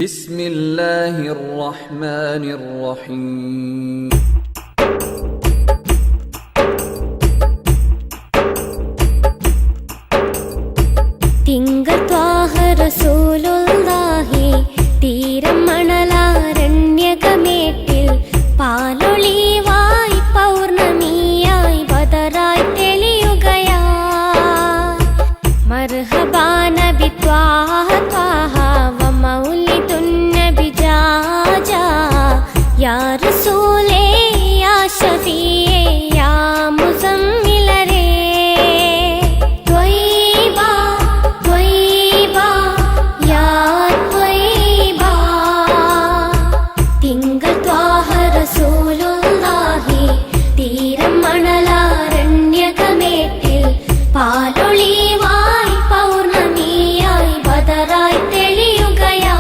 ബിസ്മില്ലാഹിർ റഹ്മാനിർ റഹീം. തിങ്കൾ ത്വാഹ റസൂലുള്ളാഹി തീരം മണലാരണ്യകമേട്ടിൽ പാലൊളിവായി പൗർണമിയായി ബദറായി തെളിയുകയാ. മർഹബാ നബി ത്വാഹ ത്വാഹ വ മൗലിദുൻ നബി ജാജാ. യാ റസൂലേ യാ ശഫീയേ യാ മുസമ്മിലരേ. തിങ്കൾ ത്വാഹ റസൂലുള്ളാഹി തീരം മണലാരണ്യകമേട്ടിൽ പാലൊളിവായി പൗർണമിയായി ബദറായി തെളിയുകയാ.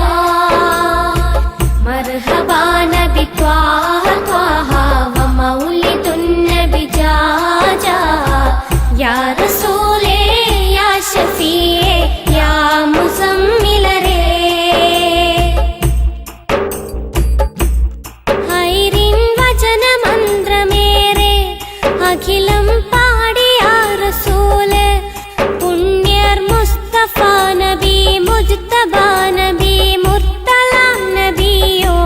മർഹബാ നബി ത്വാഹ ത്വാഹ വ മൗലിദുൻ നബി ജാജാ. യാ റസൂലേ യാ ശഫീയേ യാ മുസമ്മിലരേ. അഖിലം പാടിയ റസൂല് പുണ്യർ മുസ്തഫ നബി മുജ്തബ നബി മുർത്തല നബിയോ.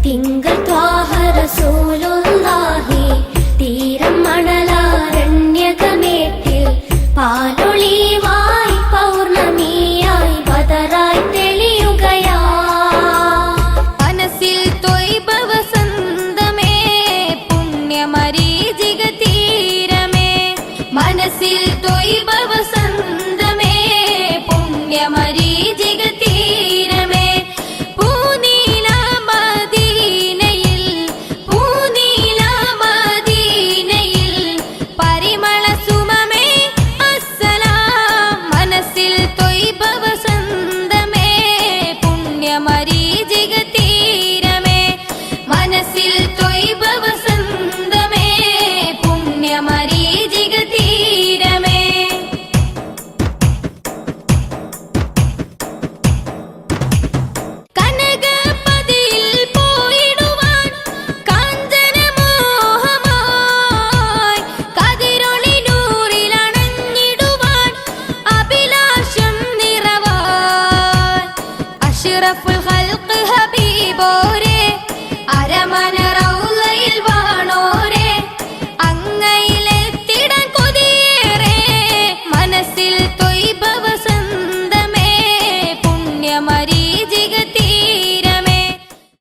തിങ്കൾ ത്വാഹ റസൂലുള്ളാഹി തീരം മണലാരണ്യകമേട്ടിൽ പാലൊളിവായി പൗർണമിയായി ബദറായി തെളിയുകയാ. മനസ്സിൽ ത്വയ്ബ വസന്തമേ പുണ്യമരീചിക തീരമേ. മനസ്സിൽ ത്വയ്ബ